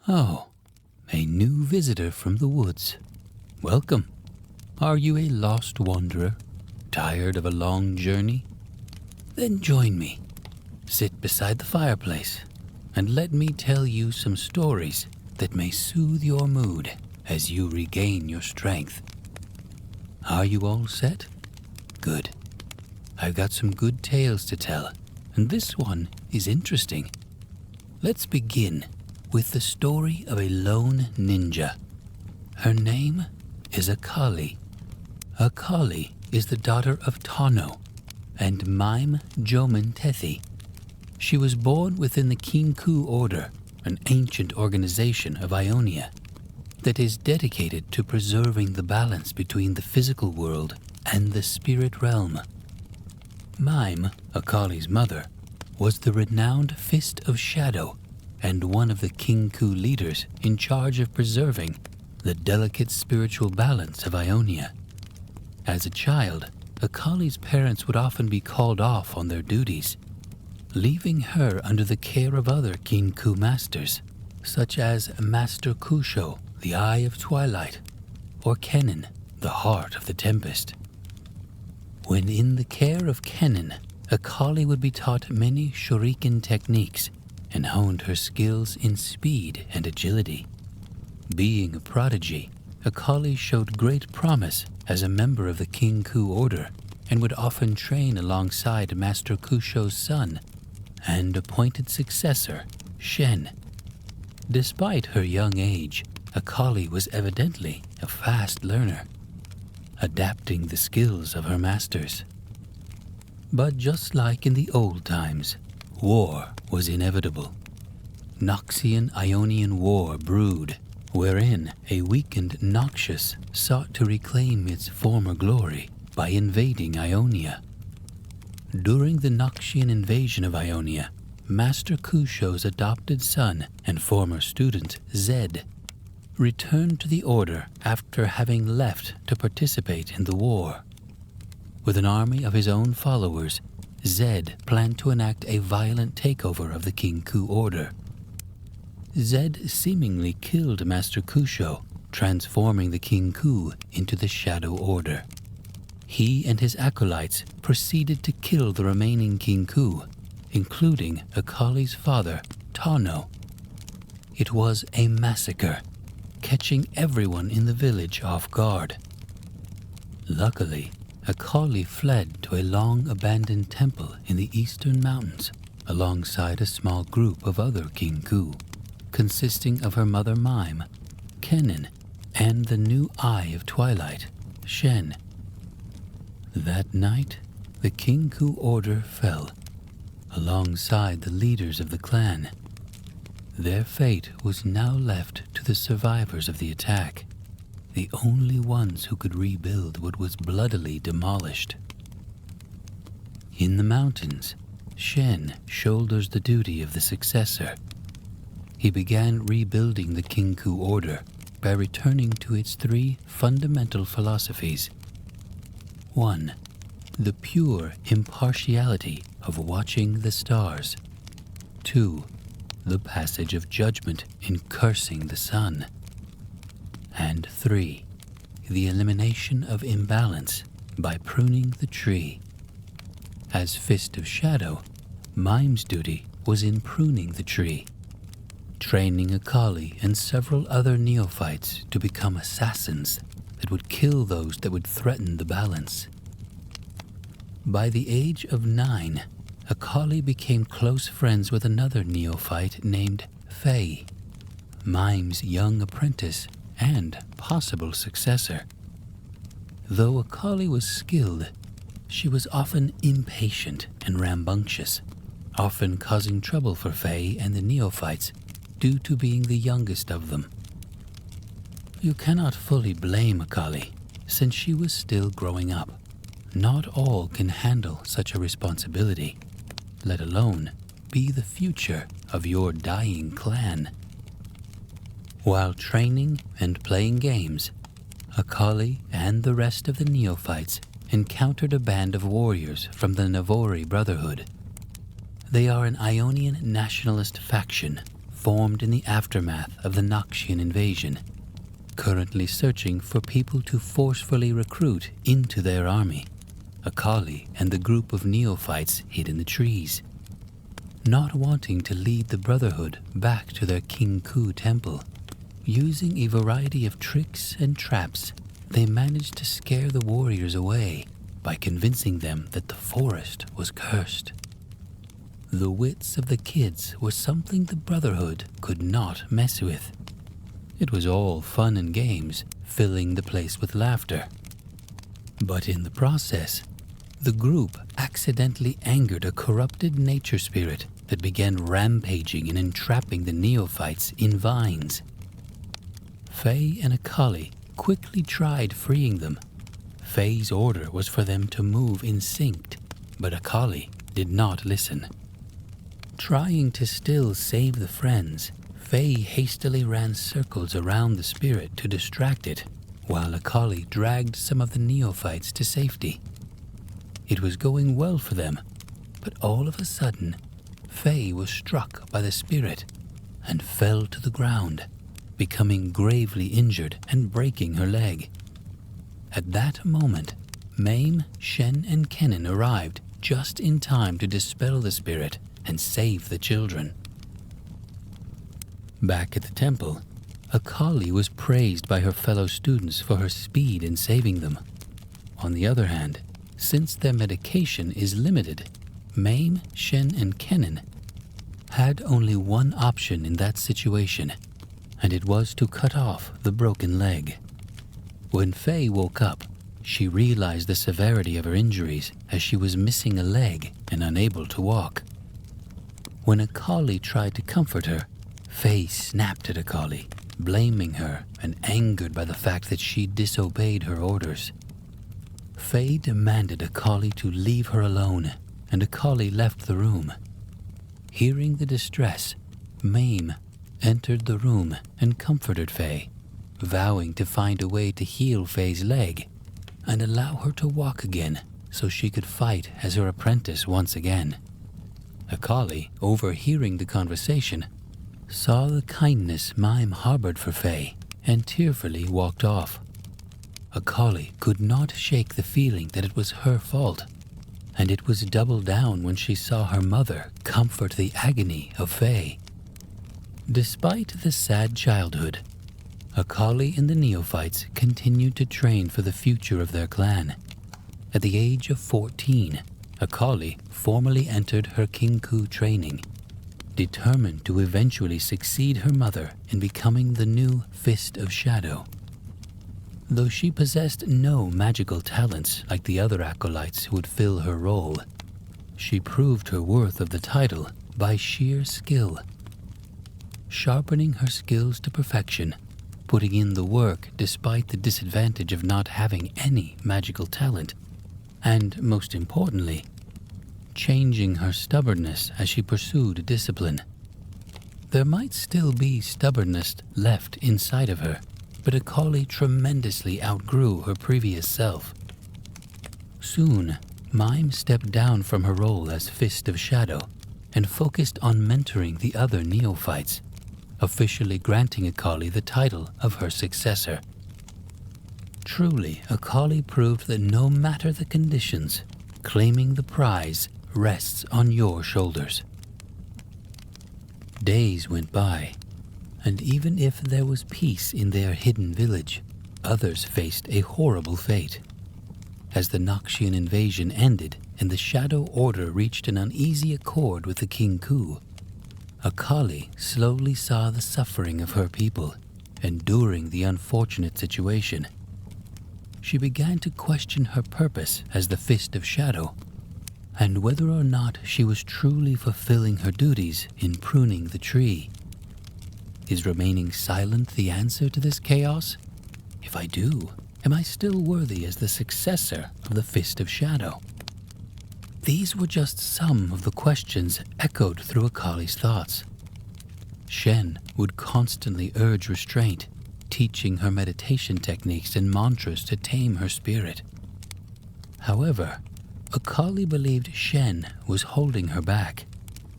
Oh, a new visitor from the woods. Welcome. Are you a lost wanderer, tired of a long journey? Then join me. Sit beside the fireplace and let me tell you some stories that may soothe your mood as you regain your strength. Are you all set? Good. I've got some good tales to tell, and this one is interesting. Let's begin with the story of a lone ninja. Her name is Akali. Akali is the daughter of Tano and Mime Joman Tethi. She was born within the Kinku Order, an ancient organization of Ionia that is dedicated to preserving the balance between the physical world and the spirit realm. Mime, Akali's mother, was the renowned Fist of Shadow and one of the Kinku leaders in charge of preserving the delicate spiritual balance of Ionia. As a child, Akali's parents would often be called off on their duties, leaving her under the care of other Kinku masters, such as Master Kusho, the Eye of Twilight, or Kennen, the Heart of the Tempest. When in the care of Kennen, Akali would be taught many shuriken techniques and honed her skills in speed and agility. Being a prodigy, Akali showed great promise as a member of the Kinku Order and would often train alongside Master Kusho's son and appointed successor, Shen. Despite her young age, Akali was evidently a fast learner, adapting the skills of her masters. But just like in the old times, war was inevitable. Noxian-Ionian War brewed, wherein a weakened Noxus sought to reclaim its former glory by invading Ionia. During the Noxian invasion of Ionia, Master Kusho's adopted son and former student, Zed, returned to the Order after having left to participate in the war. With an army of his own followers, Zed planned to enact a violent takeover of the Kinku Order. Zed seemingly killed Master Kusho, transforming the Kinku into the Shadow Order. He and his acolytes proceeded to kill the remaining Kinku, including Akali's father, Tano. It was a massacre, catching everyone in the village off guard. Luckily, Akali fled to a long-abandoned temple in the eastern mountains, alongside a small group of other Kinku, consisting of her mother Mime, Kennen, and the new Eye of Twilight, Shen. That night, the Kinku Order fell, alongside the leaders of the clan. Their fate was now left to the survivors of the attack, the only ones who could rebuild what was bloodily demolished. In the mountains, Shen shoulders the duty of the successor. He began rebuilding the Kinku Order by returning to its three fundamental philosophies. 1. The pure impartiality of watching the stars. 2. The passage of judgment in cursing the sun. And 3. The elimination of imbalance by pruning the tree. As Fist of Shadow, Mime's duty was in pruning the tree, training Akali and several other neophytes to become assassins that would kill those that would threaten the balance. By the age of 9, Akali became close friends with another neophyte named Faye, Mime's young apprentice and possible successor. Though Akali was skilled, she was often impatient and rambunctious, often causing trouble for Faye and the neophytes due to being the youngest of them. You cannot fully blame Akali, since she was still growing up. Not all can handle such a responsibility, let alone be the future of your dying clan. While training and playing games, Akali and the rest of the neophytes encountered a band of warriors from the Navori Brotherhood. They are an Ionian nationalist faction formed in the aftermath of the Noxian invasion, currently searching for people to forcefully recruit into their army. Akali and the group of neophytes hid in the trees. Not wanting to lead the Brotherhood back to their King Ku temple, using a variety of tricks and traps, they managed to scare the warriors away by convincing them that the forest was cursed. The wits of the kids were something the Brotherhood could not mess with. It was all fun and games, filling the place with laughter. But in the process, the group accidentally angered a corrupted nature spirit that began rampaging and entrapping the neophytes in vines. Faye and Akali quickly tried freeing them. Faye's order was for them to move in sync, but Akali did not listen. Trying to still save the friends, Faye hastily ran circles around the spirit to distract it, while Akali dragged some of the neophytes to safety. It was going well for them, but all of a sudden, Faye was struck by the spirit and fell to the ground, becoming gravely injured and breaking her leg. At that moment, Mame, Shen, and Kennen arrived just in time to dispel the spirit and save the children. Back at the temple, Akali was praised by her fellow students for her speed in saving them. On the other hand, since their medication is limited, Mame, Shen, and Kennen had only one option in that situation, and it was to cut off the broken leg. When Faye woke up, she realized the severity of her injuries as she was missing a leg and unable to walk. When Akali tried to comfort her, Faye snapped at Akali, blaming her and angered by the fact that she disobeyed her orders. Faye demanded Akali to leave her alone, and Akali left the room. Hearing the distress, Mame entered the room and comforted Faye, vowing to find a way to heal Faye's leg and allow her to walk again so she could fight as her apprentice once again. Akali, overhearing the conversation, saw the kindness Mime harbored for Faye and tearfully walked off. Akali could not shake the feeling that it was her fault, and it was doubled down when she saw her mother comfort the agony of Faye. Despite the sad childhood, Akali and the neophytes continued to train for the future of their clan. At the age of 14, Akali formally entered her King Ku training, determined to eventually succeed her mother in becoming the new Fist of Shadow. Though she possessed no magical talents like the other acolytes who would fill her role, she proved her worth of the title by sheer skill. Sharpening her skills to perfection, putting in the work despite the disadvantage of not having any magical talent, and most importantly, changing her stubbornness as she pursued discipline. There might still be stubbornness left inside of her, but Akali tremendously outgrew her previous self. Soon, Mime stepped down from her role as Fist of Shadow and focused on mentoring the other neophytes, officially granting Akali the title of her successor. Truly, Akali proved that no matter the conditions, claiming the prize rests on your shoulders. Days went by, and even if there was peace in their hidden village, others faced a horrible fate. As the Noxian invasion ended and the Shadow Order reached an uneasy accord with the King Ku, Akali slowly saw the suffering of her people, enduring the unfortunate situation. She began to question her purpose as the Fist of Shadow, and whether or not she was truly fulfilling her duties in pruning the tree. Is remaining silent the answer to this chaos? If I do, am I still worthy as the successor of the Fist of Shadow? These were just some of the questions echoed through Akali's thoughts. Shen would constantly urge restraint, teaching her meditation techniques and mantras to tame her spirit. However, Akali believed Shen was holding her back.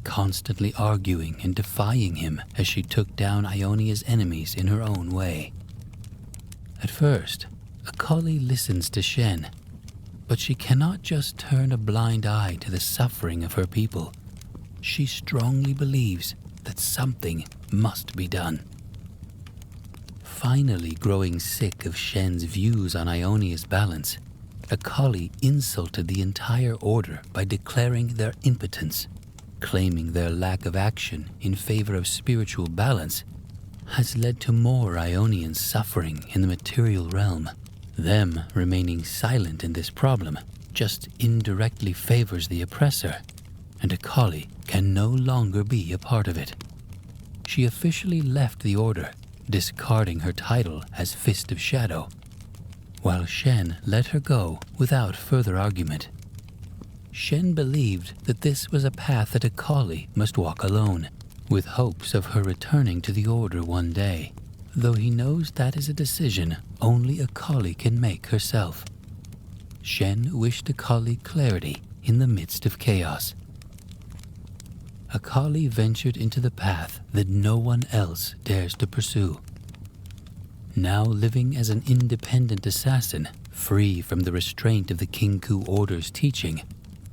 constantly arguing and defying him as she took down Ionia's enemies in her own way. At first, Akali listens to Shen, but she cannot just turn a blind eye to the suffering of her people. She strongly believes that something must be done. Finally growing sick of Shen's views on Ionia's balance, Akali insulted the entire order by declaring their impotence, claiming their lack of action in favor of spiritual balance has led to more Ionians suffering in the material realm. Them remaining silent in this problem just indirectly favors the oppressor, and Akali can no longer be a part of it. She officially left the order, discarding her title as Fist of Shadow, while Shen let her go without further argument. Shen believed that this was a path that Akali must walk alone, with hopes of her returning to the order one day, though he knows that is a decision only Akali can make herself. Shen wished Akali clarity in the midst of chaos. Akali ventured into the path that no one else dares to pursue. Now living as an independent assassin, free from the restraint of the Kinku Order's teaching,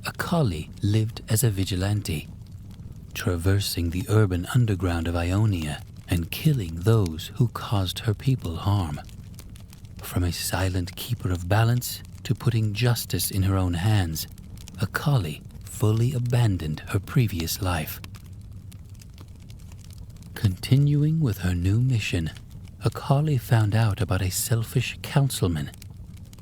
Akali lived as a vigilante, traversing the urban underground of Ionia and killing those who caused her people harm. From a silent keeper of balance to putting justice in her own hands, Akali fully abandoned her previous life. Continuing with her new mission, Akali found out about a selfish councilman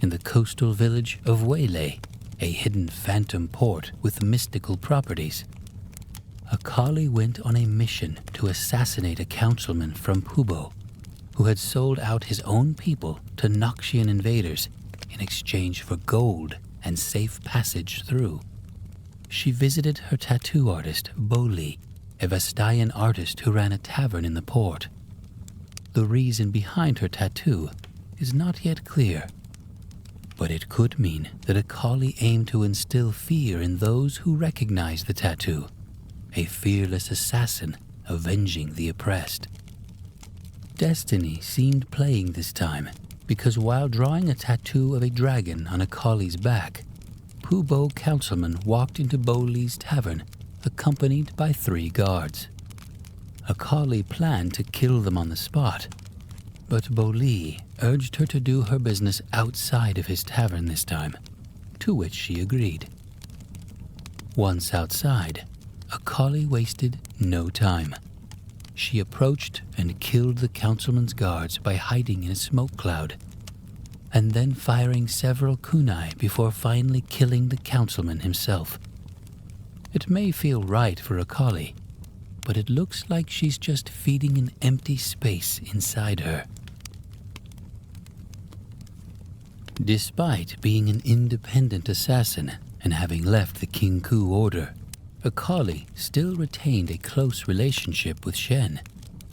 in the coastal village of Waylay, a hidden phantom port with mystical properties. Akali went on a mission to assassinate a councilman from Pubo, who had sold out his own people to Noxian invaders in exchange for gold and safe passage through. She visited her tattoo artist, Boli, a Vestayan artist who ran a tavern in the port. The reason behind her tattoo is not yet clear, but it could mean that Akali aimed to instill fear in those who recognize the tattoo, a fearless assassin avenging the oppressed. Destiny seemed playing this time, because while drawing a tattoo of a dragon on Akali's back, Pubo councilman walked into Boli's tavern, accompanied by 3 guards. Akali planned to kill them on the spot, but Boli urged her to do her business outside of his tavern this time, to which she agreed. Once outside, Akali wasted no time. She approached and killed the councilman's guards by hiding in a smoke cloud, and then firing several kunai before finally killing the councilman himself. It may feel right for Akali, but it looks like she's just feeding an empty space inside her. Despite being an independent assassin and having left the Kinku Order, Akali still retained a close relationship with Shen,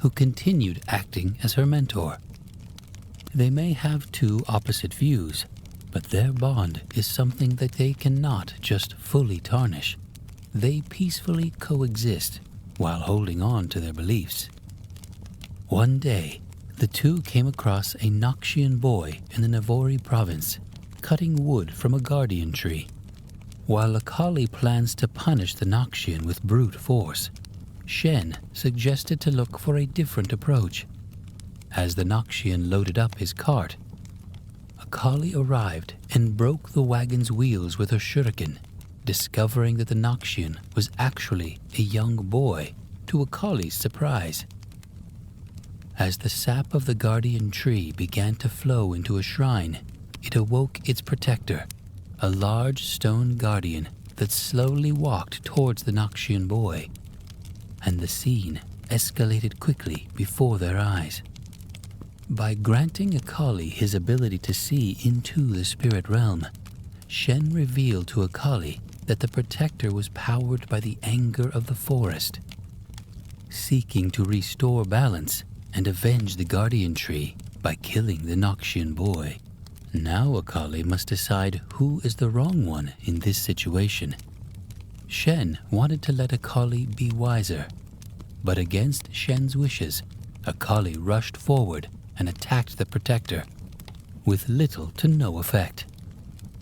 who continued acting as her mentor. They may have 2 opposite views, but their bond is something that they cannot just fully tarnish. They peacefully coexist while holding on to their beliefs. One day, the 2 came across a Noxian boy in the Navori province, cutting wood from a guardian tree. While Akali plans to punish the Noxian with brute force, Shen suggested to look for a different approach. As the Noxian loaded up his cart, Akali arrived and broke the wagon's wheels with her shuriken, discovering that the Noxian was actually a young boy, to Akali's surprise. As the sap of the guardian tree began to flow into a shrine, it awoke its protector, a large stone guardian that slowly walked towards the Noxian boy, and the scene escalated quickly before their eyes. By granting Akali his ability to see into the spirit realm, Shen revealed to Akali that the protector was powered by the anger of the forest. Seeking to restore balance and avenge the guardian tree by killing the Noxian boy, now Akali must decide who is the wrong one in this situation. Shen wanted to let Akali be wiser, but against Shen's wishes, Akali rushed forward and attacked the protector, with little to no effect.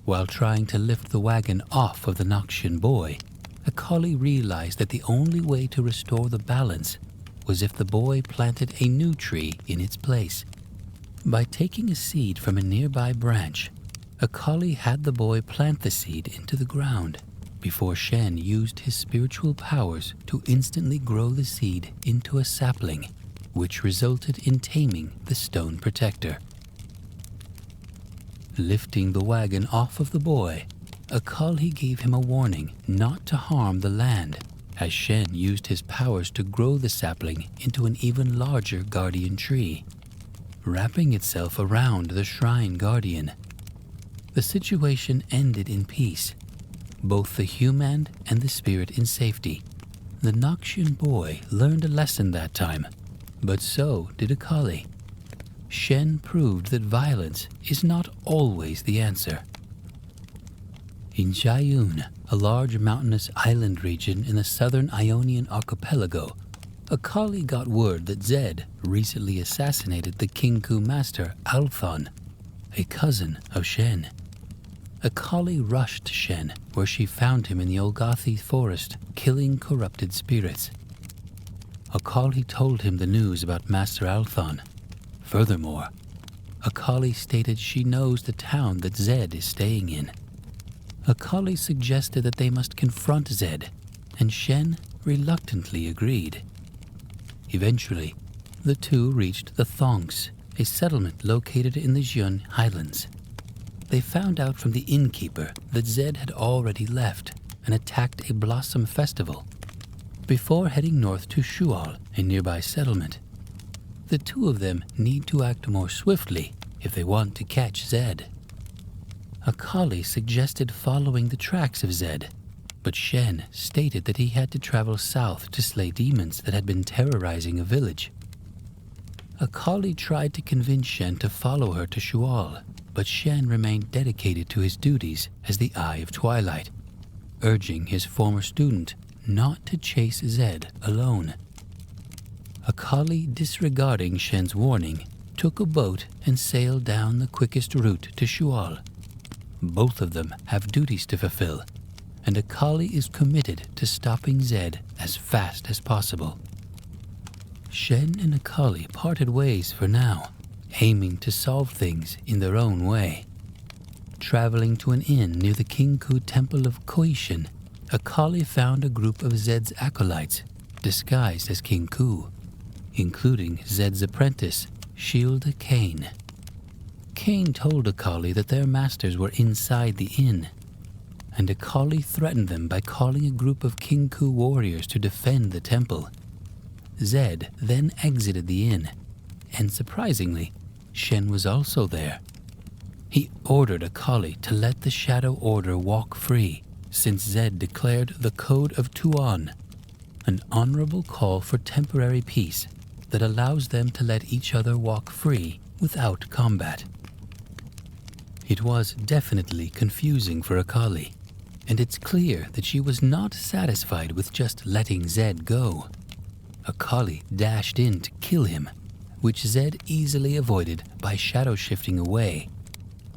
While trying to lift the wagon off of the Noxian boy, Akali realized that the only way to restore the balance was if the boy planted a new tree in its place. By taking a seed from a nearby branch, Akali had the boy plant the seed into the ground before Shen used his spiritual powers to instantly grow the seed into a sapling, which resulted in taming the stone protector. Lifting the wagon off of the boy, Akali gave him a warning not to harm the land, as Shen used his powers to grow the sapling into an even larger guardian tree, wrapping itself around the shrine guardian. The situation ended in peace, both the human and the spirit in safety. The Noxian boy learned a lesson that time, but so did Akali. Shen proved that violence is not always the answer. In Jayun, a large mountainous island region in the southern Ionian archipelago, Akali got word that Zed recently assassinated the Kinku master Althon, a cousin of Shen. Akali rushed to Shen, where she found him in the Olgathi forest, killing corrupted spirits. Akali told him the news about Master Althon. Furthermore, Akali stated she knows the town that Zed is staying in. Akali suggested that they must confront Zed, and Shen reluctantly agreed. Eventually, the two reached the Thongs, a settlement located in the Jian Highlands. They found out from the innkeeper that Zed had already left and attacked a blossom festival before heading north to Shual, a nearby settlement. The two of them need to act more swiftly if they want to catch Zed. Akali suggested following the tracks of Zed, but Shen stated that he had to travel south to slay demons that had been terrorizing a village. Akali tried to convince Shen to follow her to Shual, but Shen remained dedicated to his duties as the Eye of Twilight, urging his former student not to chase Zed alone. Akali, disregarding Shen's warning, took a boat and sailed down the quickest route to Shual. Both of them have duties to fulfill, and Akali is committed to stopping Zed as fast as possible. Shen and Akali parted ways for now, aiming to solve things in their own way. Traveling to an inn near the Kinku Temple of Koishin, Akali found a group of Zed's acolytes disguised as Kinku, including Zed's apprentice, Shield Kane. Kane told Akali that their masters were inside the inn, and Akali threatened them by calling a group of Kinku warriors to defend the temple. Zed then exited the inn, and surprisingly, Shen was also there. He ordered Akali to let the Shadow Order walk free, since Zed declared the Code of Tuan, an honorable call for temporary peace that allows them to let each other walk free without combat. It was definitely confusing for Akali, and it's clear that she was not satisfied with just letting Zed go. Akali dashed in to kill him, which Zed easily avoided by shadow shifting away,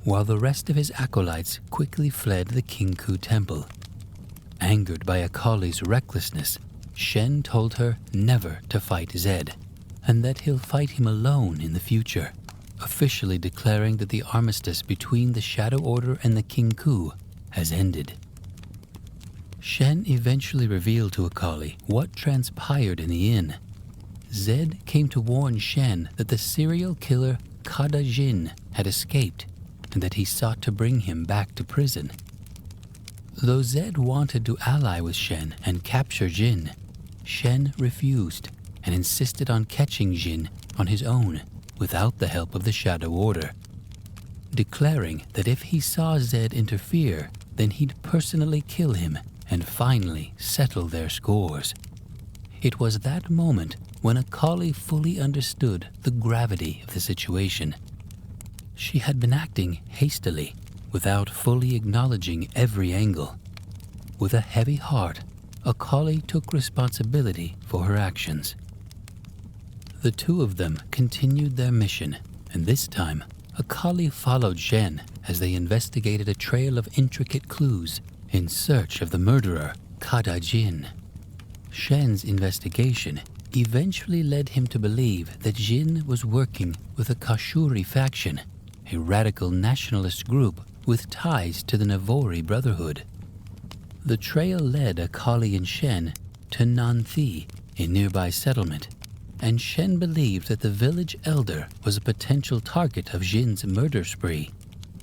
while the rest of his acolytes quickly fled the Kinku temple. Angered by Akali's recklessness, Shen told her never to fight Zed, and that he'll fight him alone in the future, officially declaring that the armistice between the Shadow Order and the Kinku has ended. Shen eventually revealed to Akali what transpired in the inn. Zed came to warn Shen that the serial killer Kada Jin had escaped and that he sought to bring him back to prison. Though Zed wanted to ally with Shen and capture Jin, Shen refused and insisted on catching Jin on his own without the help of the Shadow Order, declaring that if he saw Zed interfere, then he'd personally kill him and finally settle their scores. It was that moment when Akali fully understood the gravity of the situation. She had been acting hastily, without fully acknowledging every angle. With a heavy heart, Akali took responsibility for her actions. The two of them continued their mission, and this time, Akali followed Shen as they investigated a trail of intricate clues in search of the murderer, Kada Jin. Shen's investigation eventually led him to believe that Jin was working with the Kashuri faction, a radical nationalist group with ties to the Navori Brotherhood. The trail led Akali and Shen to Nanthi, a nearby settlement, and Shen believed that the village elder was a potential target of Jin's murder spree.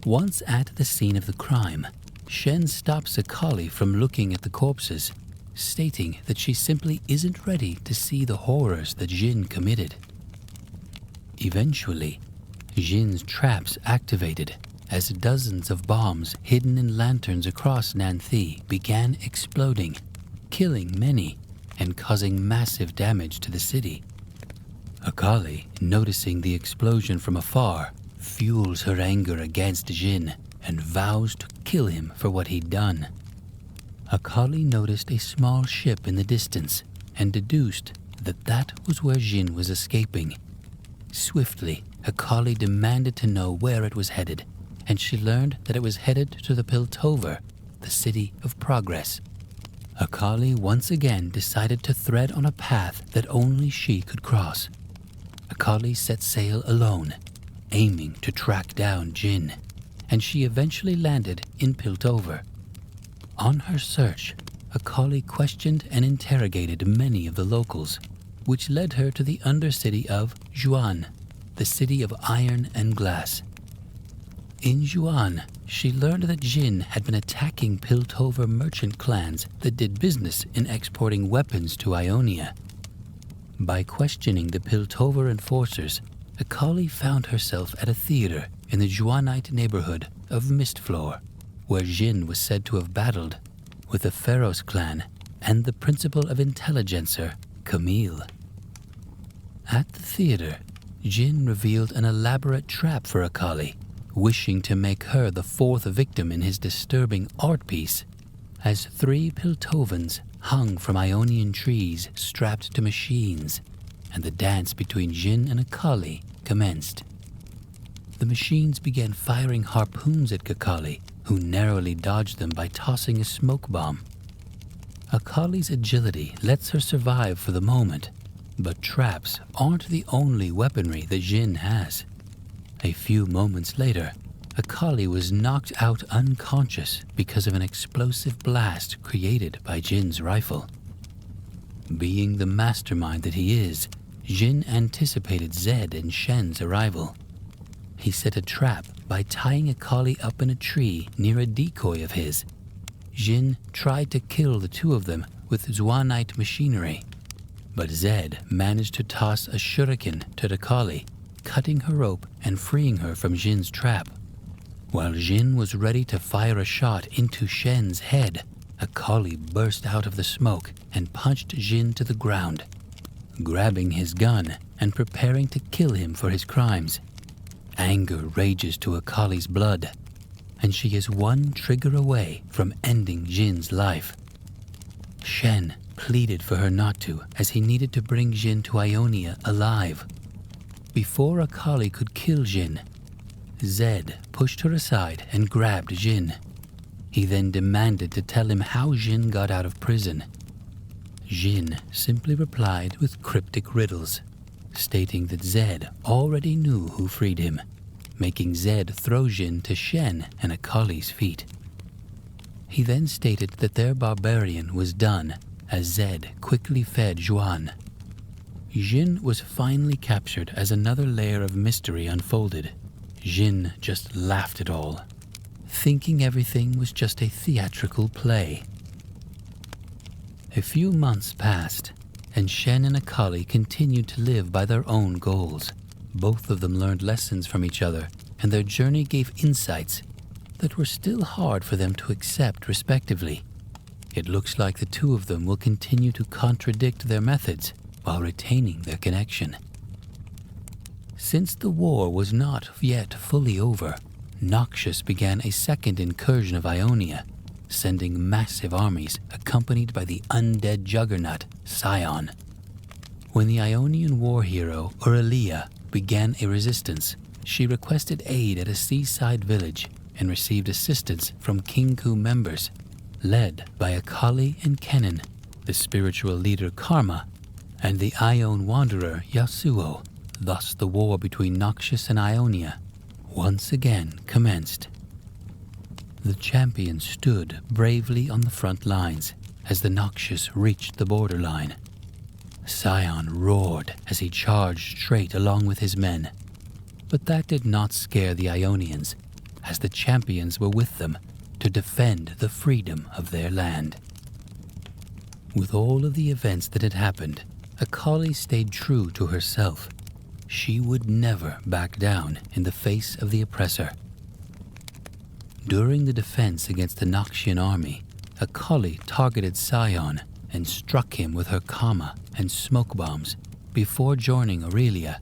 Once at the scene of the crime, Shen stops Akali from looking at the corpses, stating that she simply isn't ready to see the horrors that Jin committed. Eventually, Jin's traps activated as dozens of bombs hidden in lanterns across Nanthi began exploding, killing many and causing massive damage to the city. Akali, noticing the explosion from afar, fuels her anger against Jin and vows to kill him for what he'd done. Akali noticed a small ship in the distance and deduced that that was where Jin was escaping. Swiftly, Akali demanded to know where it was headed, and she learned that it was headed to the Piltover, the city of progress. Akali once again decided to tread on a path that only she could cross. Akali set sail alone, aiming to track down Jin, and she eventually landed in Piltover. On her search, Akali questioned and interrogated many of the locals, which led her to the undercity of Zhuan, the city of iron and glass. In Zhuan, she learned that Jin had been attacking Piltover merchant clans that did business in exporting weapons to Ionia. By questioning the Piltover enforcers, Akali found herself at a theater in the Zhuanite neighborhood of Mistfloor, where Jin was said to have battled with the Pharaoh's clan and the principal of Intelligencer, Camille. At the theater, Jin revealed an elaborate trap for Akali, wishing to make her the fourth victim in his disturbing art piece, as 3 Piltovans hung from Ionian trees strapped to machines, and the dance between Jin and Akali commenced. The machines began firing harpoons at Akali, who narrowly dodged them by tossing a smoke bomb. Akali's agility lets her survive for the moment, but traps aren't the only weaponry that Jin has. A few moments later, Akali was knocked out unconscious because of an explosive blast created by Jin's rifle. Being the mastermind that he is, Jin anticipated Zed and Shen's arrival. He set a trap by tying Akali up in a tree near a decoy of his. Jin tried to kill the two of them with Zhuanite machinery, but Zed managed to toss a shuriken to Akali, cutting her rope and freeing her from Jin's trap. While Jin was ready to fire a shot into Shen's head, Akali burst out of the smoke and punched Jin to the ground, grabbing his gun and preparing to kill him for his crimes. Anger rages to Akali's blood, and she is one trigger away from ending Jin's life. Shen pleaded for her not to, as he needed to bring Jin to Ionia alive. Before Akali could kill Jin, Zed pushed her aside and grabbed Jin. He then demanded to tell him how Jin got out of prison. Jin simply replied with cryptic riddles, stating that Zed already knew who freed him, making Zed throw Jin to Shen and Akali's feet. He then stated that their barbarian was done, as Zed quickly fed Zhuan. Jin was finally captured as another layer of mystery unfolded. Jin just laughed it all, thinking everything was just a theatrical play. A few months passed, and Shen and Akali continued to live by their own goals. Both of them learned lessons from each other, and their journey gave insights that were still hard for them to accept respectively. It looks like the two of them will continue to contradict their methods while retaining their connection. Since the war was not yet fully over, Noxious began a second incursion of Ionia, sending massive armies accompanied by the undead juggernaut, Scion. When the Ionian war hero, Aurelia, began a resistance, she requested aid at a seaside village and received assistance from King Ku members, led by Akali and Kennen, the spiritual leader Karma, and the Ion wanderer Yasuo. Thus the war between Noxus and Ionia once again commenced. The champion stood bravely on the front lines as the Noxus reached the borderline. Scion roared as he charged straight along with his men, but that did not scare the Ionians, as the champions were with them to defend the freedom of their land. With all of the events that had happened, Akali stayed true to herself. She would never back down in the face of the oppressor. During the defense against the Noxian army, Akali targeted Scion and struck him with her Kama and smoke bombs before joining Aurelia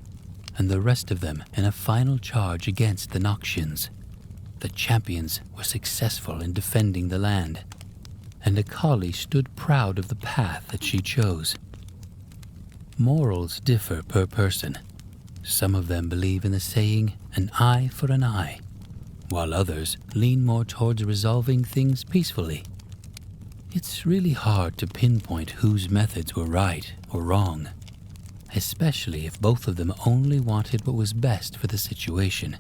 and the rest of them in a final charge against the Noxians. The champions were successful in defending the land, and Akali stood proud of the path that she chose. Morals differ per person. Some of them believe in the saying, an eye for an eye, while others lean more towards resolving things peacefully. It's really hard to pinpoint whose methods were right or wrong, especially if both of them only wanted what was best for the situation.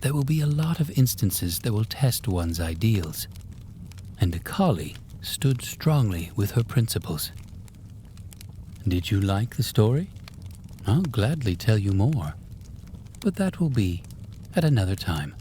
There will be a lot of instances that will test one's ideals, and Akali stood strongly with her principles. Did you like the story? I'll gladly tell you more, but that will be at another time.